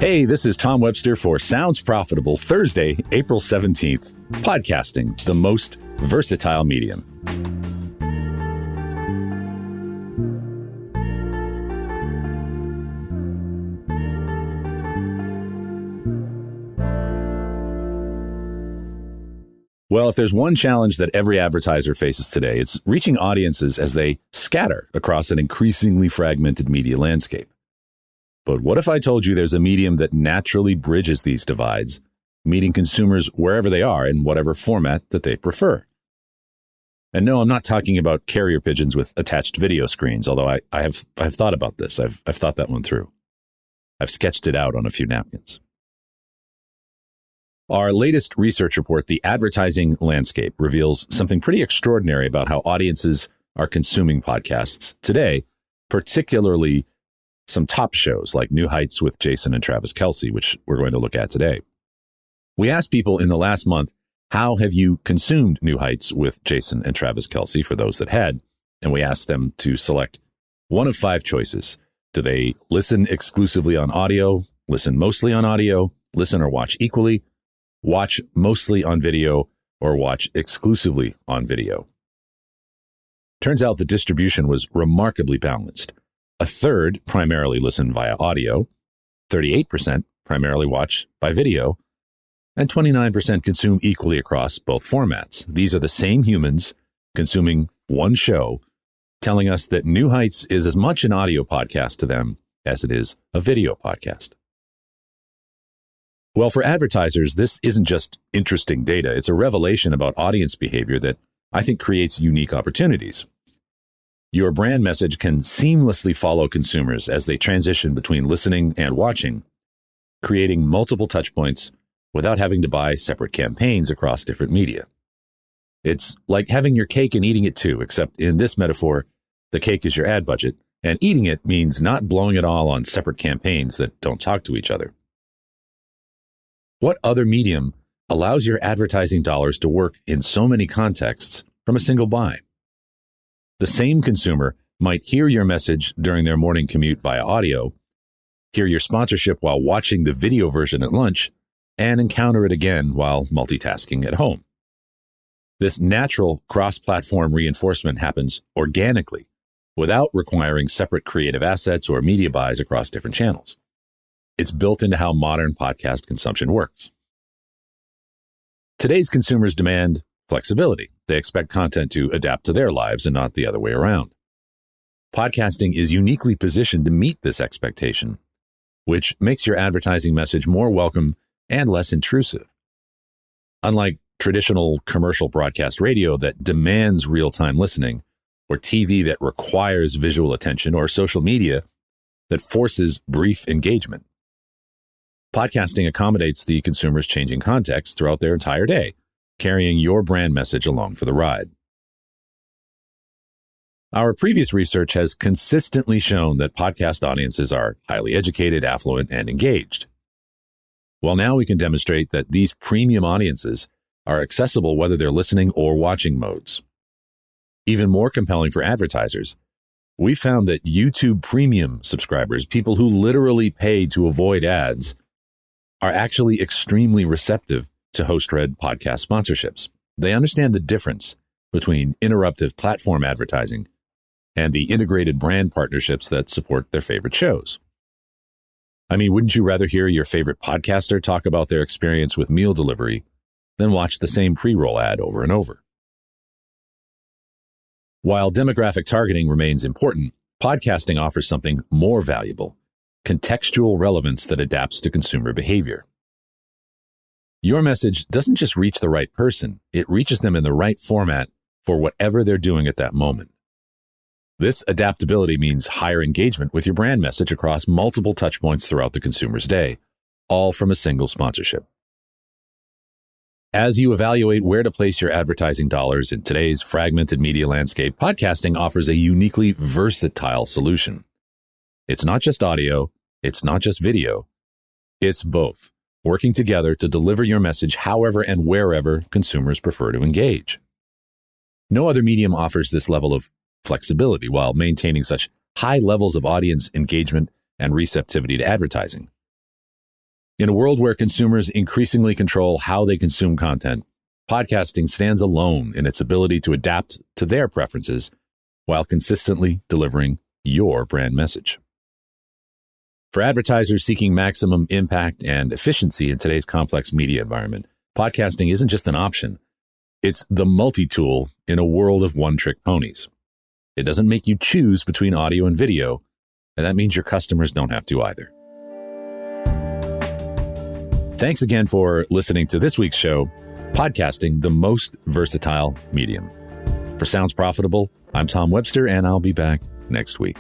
Hey, this is Tom Webster for Sounds Profitable, Thursday, April 17th. Podcasting, the most versatile medium. Well, if there's one challenge that every advertiser faces today, it's reaching audiences as they scatter across an increasingly fragmented media landscape. But what if I told you there's a medium that naturally bridges these divides, meeting consumers wherever they are in whatever format that they prefer? And no, I'm not talking about carrier pigeons with attached video screens, although I've thought about this. I've thought that one through. I've sketched it out on a few napkins. Our latest research report, The Advertising Landscape, reveals something pretty extraordinary about how audiences are consuming podcasts today, particularly some top shows like New Heights with Jason and Travis Kelce, which we're going to look at today. We asked people in the last month, how have you consumed New Heights with Jason and Travis Kelce, for those that had? And we asked them to select one of 5 choices. Do they listen exclusively on audio, listen mostly on audio, listen or watch equally, watch mostly on video, or watch exclusively on video? Turns out the distribution was remarkably balanced. A third primarily listen via audio, 38% primarily watch by video, and 29% consume equally across both formats. These are the same humans consuming one show, telling us that New Heights is as much an audio podcast to them as it is a video podcast. Well, for advertisers, this isn't just interesting data. It's a revelation about audience behavior that I think creates unique opportunities. Your brand message can seamlessly follow consumers as they transition between listening and watching, creating multiple touchpoints without having to buy separate campaigns across different media. It's like having your cake and eating it too, except in this metaphor, the cake is your ad budget, and eating it means not blowing it all on separate campaigns that don't talk to each other. What other medium allows your advertising dollars to work in so many contexts from a single buy? The same consumer might hear your message during their morning commute via audio, hear your sponsorship while watching the video version at lunch, and encounter it again while multitasking at home. This natural cross-platform reinforcement happens organically, without requiring separate creative assets or media buys across different channels. It's built into how modern podcast consumption works. Today's consumers demand flexibility. They expect content to adapt to their lives and not the other way around. Podcasting is uniquely positioned to meet this expectation, which makes your advertising message more welcome and less intrusive. Unlike traditional commercial broadcast radio that demands real-time listening, or TV that requires visual attention, or social media that forces brief engagement, podcasting accommodates the consumer's changing context throughout their entire day, carrying your brand message along for the ride. Our previous research has consistently shown that podcast audiences are highly educated, affluent, and engaged. Well, now we can demonstrate that these premium audiences are accessible whether they're listening or watching modes. Even more compelling for advertisers, we found that YouTube Premium subscribers, people who literally pay to avoid ads, are actually extremely receptive to host-read podcast sponsorships. They understand the difference between interruptive platform advertising and the integrated brand partnerships that support their favorite shows. I mean, wouldn't you rather hear your favorite podcaster talk about their experience with meal delivery than watch the same pre-roll ad over and over? While demographic targeting remains important, podcasting offers something more valuable: contextual relevance that adapts to consumer behavior. Your message doesn't just reach the right person, it reaches them in the right format for whatever they're doing at that moment. This adaptability means higher engagement with your brand message across multiple touchpoints throughout the consumer's day, all from a single sponsorship. As you evaluate where to place your advertising dollars in today's fragmented media landscape, podcasting offers a uniquely versatile solution. It's not just audio, it's not just video, it's both, working together to deliver your message however and wherever consumers prefer to engage. No other medium offers this level of flexibility while maintaining such high levels of audience engagement and receptivity to advertising. In a world where consumers increasingly control how they consume content, podcasting stands alone in its ability to adapt to their preferences while consistently delivering your brand message. For advertisers seeking maximum impact and efficiency in today's complex media environment, podcasting isn't just an option. It's the multi-tool in a world of one-trick ponies. It doesn't make you choose between audio and video, and that means your customers don't have to either. Thanks again for listening to this week's show, Podcasting, the Most Versatile Medium. For Sounds Profitable, I'm Tom Webster, and I'll be back next week.